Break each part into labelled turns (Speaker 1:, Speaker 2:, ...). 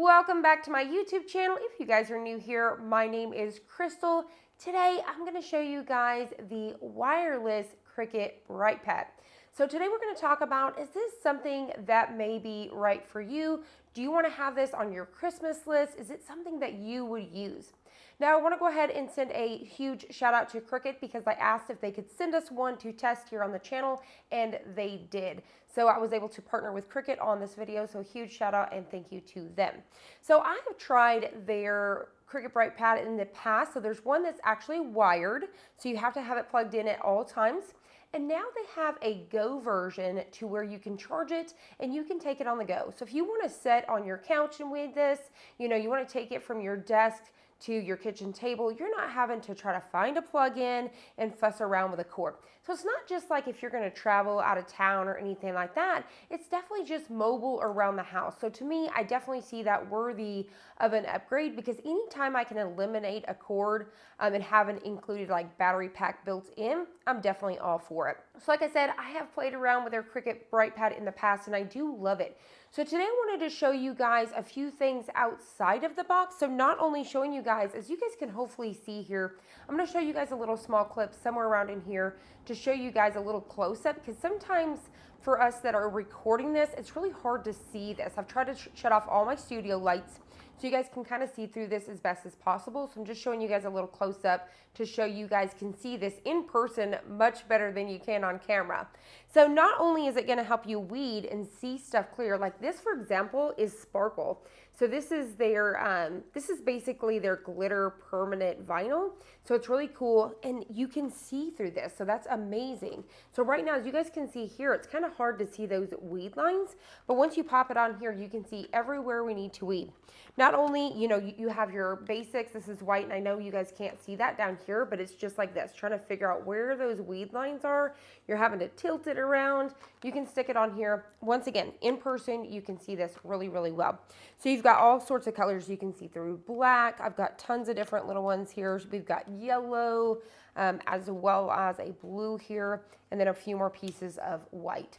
Speaker 1: Welcome back to my YouTube channel. If you guys are new here, my name is Crystal. Today I'm going to show you guys the wireless Cricut Bright pad. So today we're going to talk about, is this something that may be right for you? Do you want to have this on your Christmas list? Is it something that you would use? Now I want to go ahead and send a huge shout out to Cricut because I asked if they could send us one to test here on the channel, and they did. So I was able to partner with Cricut on this video, so huge shout out and thank you to them. So I have tried their Cricut Bright pad in the past. So there's one that's actually wired, so you have to have it plugged in at all times. And now they have a Go version to where you can charge it and you can take it on the go. So if you want to sit on your couch and weed this, you want to take it from your desk to your kitchen table, you're not having to try to find a plug-in and fuss around with a cord. So it's not just like if you're going to travel out of town or anything like that. It's definitely just mobile around the house. So to me, I definitely see that worthy of an upgrade, because anytime I can eliminate a cord and have an included like battery pack built in, I'm definitely all for it. So like I said, I have played around with their Cricut Bright pad in the past and I do love it. So today I wanted to show you guys a few things outside of the box. So not only showing you guys, as you guys can hopefully see here, I'm going to show you guys a little small clip somewhere around in here to show you guys a little close-up, because sometimes for us that are recording this, it's really hard to see this. I've tried to shut off all my studio lights so you guys can kind of see through this as best as possible. So I'm just showing you guys a little close-up to show you guys can see this in person much better than you can on camera. So not only is it going to help you weed and see stuff clear, like this for example is sparkle. So this is their this is basically their glitter permanent vinyl. So it's really cool and you can see through this. So that's amazing. So right now, as you guys can see here, it's kind of hard to see those weed lines, but once you pop it on here, you can see everywhere we need to weed. Not only, you have your basics. This is white, and I know you guys can't see that down here, but it's just like this, trying to figure out where those weed lines are. You're having to tilt it around. You can stick it on here. Once again, in person, you can see this really, really well. So you've got all sorts of colors you can see through. Black, I've got tons of different little ones here. We've got yellow, as well as a blue here, and then a few more pieces of white.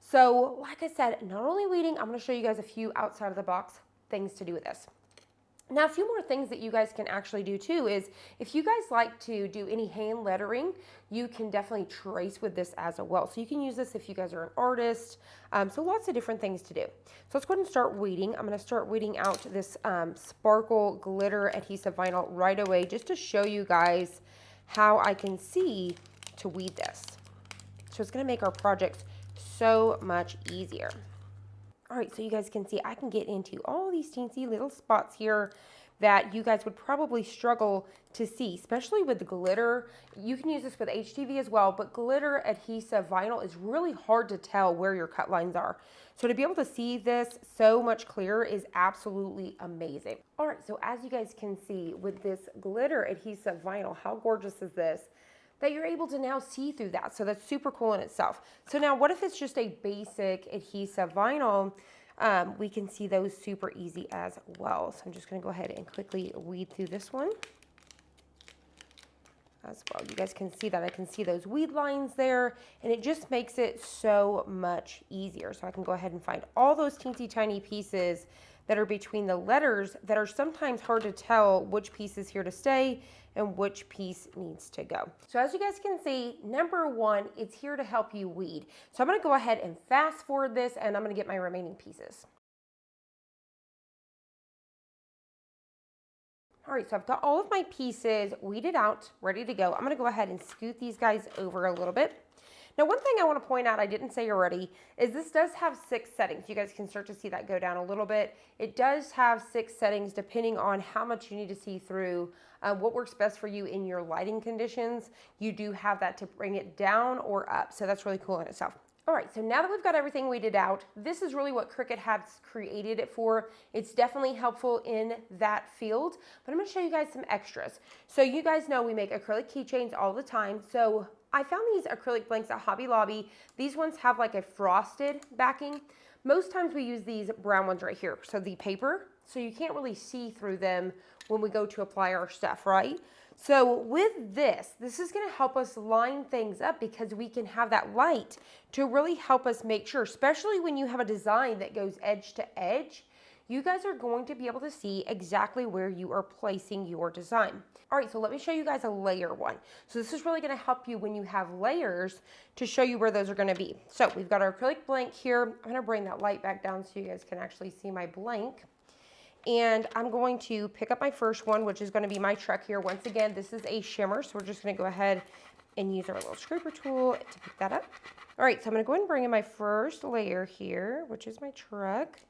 Speaker 1: So like I said, not only weeding, I'm going to show you guys a few outside of the box things to do with this. Now, a few more things that you guys can actually do too is, if you guys like to do any hand lettering, you can definitely trace with this as well. So you can use this if you guys are an artist. So lots of different things to do. So let's go ahead and start weeding. I'm going to start weeding out this sparkle glitter adhesive vinyl right away, just to show you guys how I can see to weed this. So it's going to make our projects so much easier. All right, so you guys can see I can get into all these teensy little spots here that you guys would probably struggle to see, especially with the glitter. You can use this with HTV as well, but glitter adhesive vinyl is really hard to tell where your cut lines are. So to be able to see this so much clearer is absolutely amazing. All right, so as you guys can see with this glitter adhesive vinyl, how gorgeous is this? That you're able to now see through that. So that's super cool in itself. So now what if it's just a basic adhesive vinyl? We can see those super easy as well. So I'm just gonna go ahead and quickly weed through this one as well. You guys can see that I can see those weed lines there, and it just makes it so much easier. So I can go ahead and find all those teensy tiny pieces that are between the letters that are sometimes hard to tell which piece is here to stay and which piece needs to go. So as you guys can see, number one, it's here to help you weed. So I'm going to go ahead and fast forward this, and I'm going to get my remaining pieces. All right, so I've got all of my pieces weeded out, ready to go. I'm going to go ahead and scoot these guys over a little bit. Now, one thing I want to point out, I didn't say already, is this does have 6 settings. You guys can start to see that go down a little bit. It does have 6 settings depending on how much you need to see through, what works best for you in your lighting conditions. You do have that to bring it down or up, so that's really cool in itself. All right, so now that we've got everything weeded out, this is really what Cricut has created it for. It's definitely helpful in that field, but I'm going to show you guys some extras. So you guys know we make acrylic keychains all the time. So I found these acrylic blanks at Hobby Lobby. These ones have like a frosted backing. Most times we use these brown ones right here. So the paper, so you can't really see through them when we go to apply our stuff, right? So with this is going to help us line things up, because we can have that light to really help us make sure, especially when you have a design that goes edge to edge, you guys are going to be able to see exactly where you are placing your design. All right, so let me show you guys a layer one. So this is really gonna help you when you have layers to show you where those are gonna be. So we've got our acrylic blank here. I'm gonna bring that light back down so you guys can actually see my blank. And I'm going to pick up my first one, which is gonna be my truck here. Once again, this is a shimmer, so we're just gonna go ahead and use our little scraper tool to pick that up. All right, so I'm gonna go ahead and bring in my first layer here, which is my truck.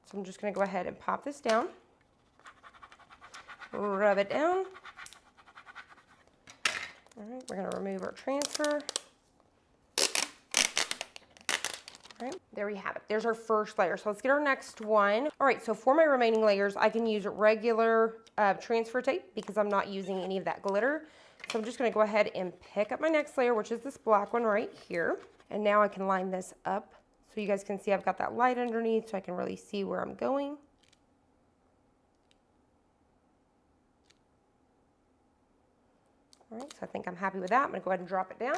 Speaker 1: So I'm just gonna go ahead and pop this down, rub it down. All right, we're gonna remove our transfer. All right, there we have it. There's our first layer. So let's get our next one. All right, so for my remaining layers, I can use regular transfer tape because I'm not using any of that glitter. So I'm just gonna go ahead and pick up my next layer, which is this black one right here. And now I can line this up so you guys can see I've got that light underneath so I can really see where I'm going. All right, so I think I'm happy with that. I'm gonna go ahead and drop it down.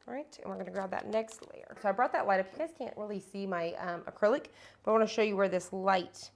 Speaker 1: All right, and we're gonna grab that next layer. So I brought that light up. You guys can't really see my acrylic, but I wanna show you where this light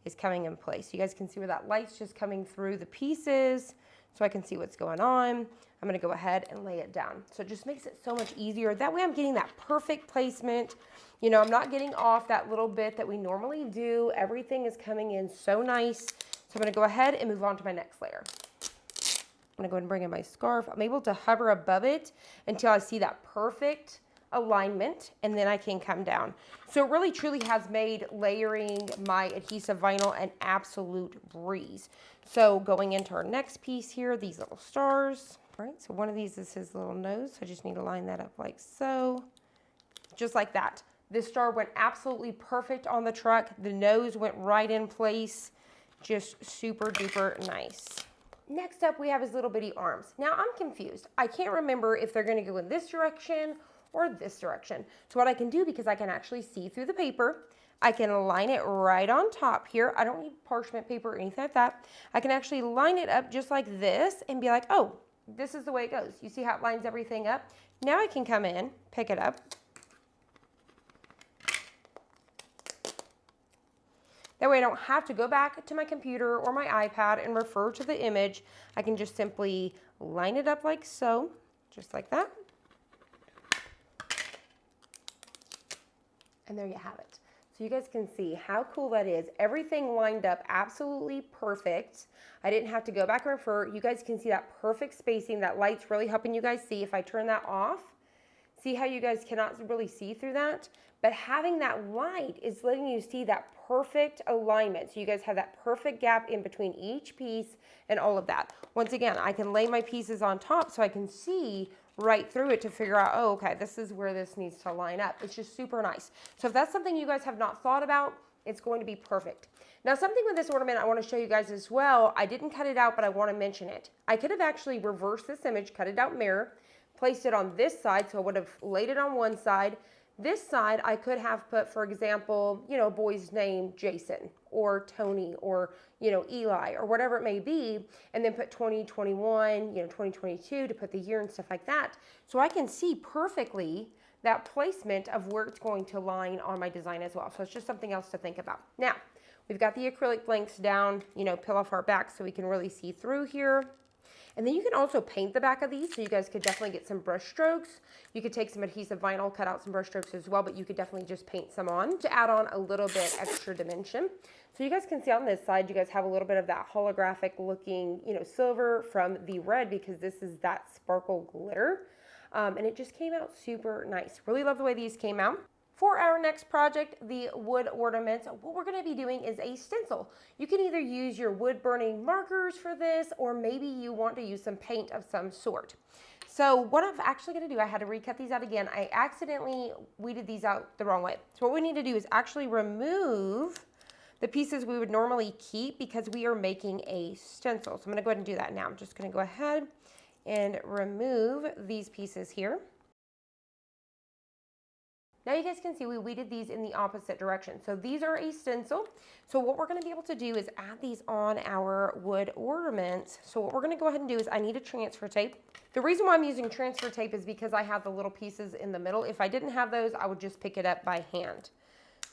Speaker 1: is coming in place. You guys can see where that light's just coming through the pieces so I can see what's going on. I'm gonna go ahead and lay it down. So it just makes it so much easier. That way I'm getting that perfect placement. You know, I'm not getting off that little bit that we normally do. Everything is coming in so nice. So I'm gonna go ahead and move on to my next layer. I'm gonna go ahead and bring in my scarf. I'm able to hover above it until I see that perfect alignment, and then I can come down. So it really truly has made layering my adhesive vinyl an absolute breeze. So going into our next piece here, these little stars. All right, so one of these is his little nose. So I just need to line that up like so, just like that. This star went absolutely perfect on the truck. The nose went right in place, just super duper nice. Next up, we have his little bitty arms. Now I'm confused. I can't remember if they're gonna go in this direction or this direction. So what I can do, because I can actually see through the paper, I can line it right on top here. I don't need parchment paper or anything like that. I can actually line it up just like this and be like, oh, this is the way it goes. You see how it lines everything up? Now I can come in, pick it up. That way I don't have to go back to my computer or my iPad and refer to the image. I can just simply line it up like so, just like that. And there you have it. So you guys can see how cool that is. Everything lined up absolutely perfect. I didn't have to go back and refer. You guys can see that perfect spacing. That light's really helping you guys see. If I turn that off, see how you guys cannot really see through that? But having that light is letting you see that perfect alignment. So you guys have that perfect gap in between each piece and all of that. Once again, I can lay my pieces on top so I can see right through it to figure out, oh, okay, this is where this needs to line up. It's just super nice. So if that's something you guys have not thought about, it's going to be perfect. Now, something with this ornament I want to show you guys as well. I didn't cut it out, but I want to mention it. I could have actually reversed this image, cut it out mirror, placed it on this side, so I would have laid it on one side. This side, I could have put, for example, you know, a boy's name, Jason, or Tony, or, you know, Eli, or whatever it may be, and then put 2021, you know, 2022 to put the year and stuff like that. So I can see perfectly that placement of where it's going to line on my design as well. So it's just something else to think about. Now, we've got the acrylic blanks down, you know, peel off our back so we can really see through here. And then you can also paint the back of these, so you guys could definitely get some brush strokes. You could take some adhesive vinyl, cut out some brush strokes as well, but you could definitely just paint some on to add on a little bit extra dimension. So you guys can see on this side, you guys have a little bit of that holographic looking, you know, silver from the red, because this is that sparkle glitter. And it just came out super nice. Really love the way these came out. For our next project, the wood ornaments, what we're going to be doing is a stencil. You can either use your wood burning markers for this, or maybe you want to use some paint of some sort. So what I'm actually going to do, I had to recut these out again. I accidentally weeded these out the wrong way. So what we need to do is actually remove the pieces we would normally keep because we are making a stencil. So I'm going to go ahead and do that now. I'm just going to go ahead and remove these pieces here. Now you guys can see we weeded these in the opposite direction. So these are a stencil. So what we're going to be able to do is add these on our wood ornaments. So what we're going to go ahead and do is I need a transfer tape. The reason why I'm using transfer tape is because I have the little pieces in the middle. If I didn't have those, I would just pick it up by hand.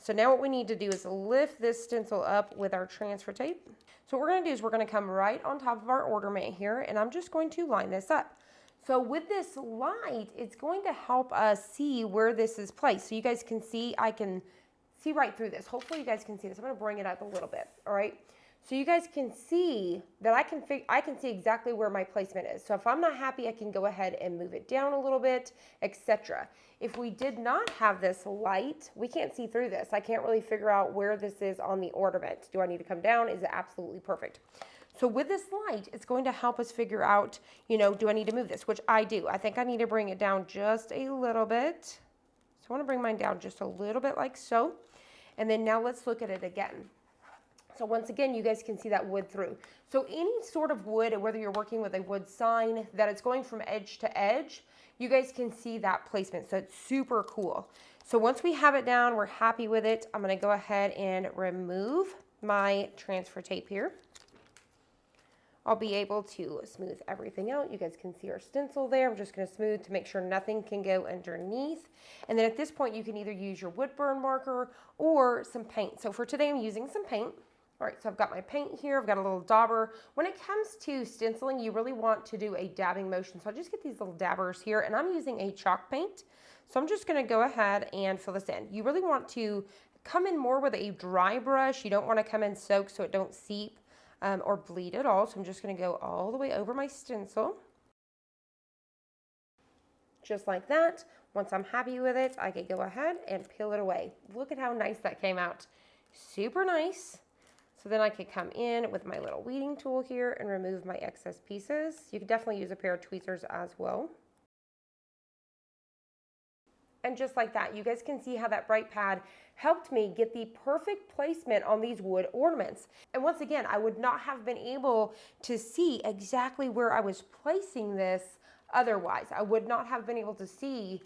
Speaker 1: So now what we need to do is lift this stencil up with our transfer tape. So what we're going to do is we're going to come right on top of our ornament here, and I'm just going to line this up. So with this light, it's going to help us see where this is placed. So you guys can see, I can see right through this. Hopefully you guys can see this. I'm going to bring it up a little bit, all right? So you guys can see that I can see exactly where my placement is. So if I'm not happy, I can go ahead and move it down a little bit, etc. If we did not have this light, we can't see through this. I can't really figure out where this is on the ornament. Do I need to come down? Is it absolutely perfect? So with this light, it's going to help us figure out, you know, do I need to move this? Which I do. I think I need to bring it down just a little bit. So I want to bring mine down just a little bit like so. And then now let's look at it again. So once again, you guys can see that wood through. So any sort of wood, whether you're working with a wood sign, that it's going from edge to edge, you guys can see that placement. So it's super cool. So once we have it down, we're happy with it. I'm going to go ahead and remove my transfer tape here. I'll be able to smooth everything out. You guys can see our stencil there. I'm just going to smooth to make sure nothing can go underneath. And then at this point, you can either use your wood burn marker or some paint. So for today, I'm using some paint. All right, so I've got my paint here. I've got a little dauber. When it comes to stenciling, you really want to do a dabbing motion. So I just get these little dabbers here, and I'm using a chalk paint. So I'm just going to go ahead and fill this in. You really want to come in more with a dry brush. You don't want to come in soaked so it don't seep or bleed at all. So I'm just going to go all the way over my stencil. Just like that. Once I'm happy with it, I can go ahead and peel it away. Look at how nice that came out. Super nice. So then I could come in with my little weeding tool here and remove my excess pieces. You could definitely use a pair of tweezers as well. And just like that, you guys can see how that bright pad helped me get the perfect placement on these wood ornaments. And once again, I would not have been able to see exactly where I was placing this otherwise. I would not have been able to see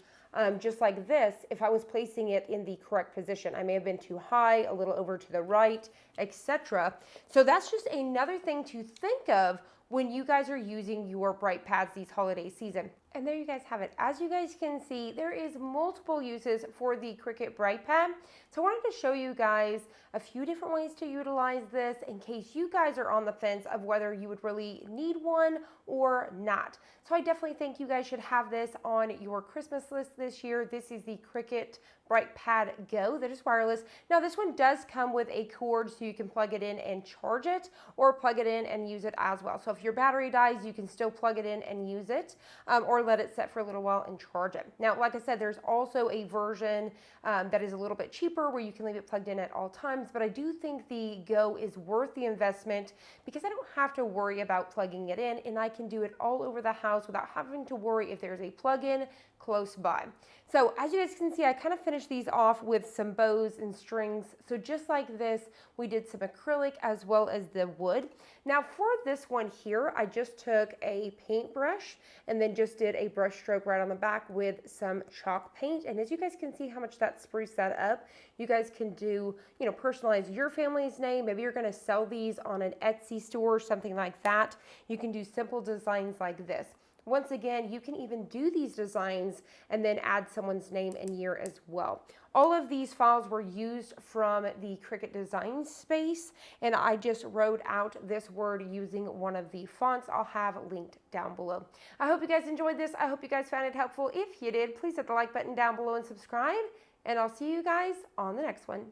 Speaker 1: just like this if I was placing it in the correct position. I may have been too high, a little over to the right, etc. So that's just another thing to think of when you guys are using your bright pads these holiday season. And there you guys have it. As you guys can see, there is multiple uses for the Cricut Bright Pad. So I wanted to show you guys a few different ways to utilize this in case you guys are on the fence of whether you would really need one or not. So I definitely think you guys should have this on your Christmas list this year. This is the Cricut Bright Pad Go that is wireless. Now this one does come with a cord so you can plug it in and charge it, or plug it in and use it as well. So if your battery dies, you can still plug it in and use it, or let it set for a little while and charge it. Now, like I said, there's also a version that is a little bit cheaper where you can leave it plugged in at all times, but I do think the Go is worth the investment because I don't have to worry about plugging it in, and I can do it all over the house without having to worry if there's a plug-in close by. So as you guys can see, I kind of finished these off with some bows and strings. So just like this, we did some acrylic as well as the wood. Now for this one here, I just took a paintbrush and then just did a brush stroke right on the back with some chalk paint. And as you guys can see how much that spruced that up, you guys can do, you know, personalize your family's name. Maybe you're going to sell these on an Etsy store or something like that. You can do simple designs like this. Once again, you can even do these designs and then add someone's name and year as well. All of these files were used from the Cricut design space, and I just wrote out this word using one of the fonts I'll have linked down below. I hope you guys enjoyed this. I hope you guys found it helpful. If you did, please hit the like button down below and subscribe, and I'll see you guys on the next one.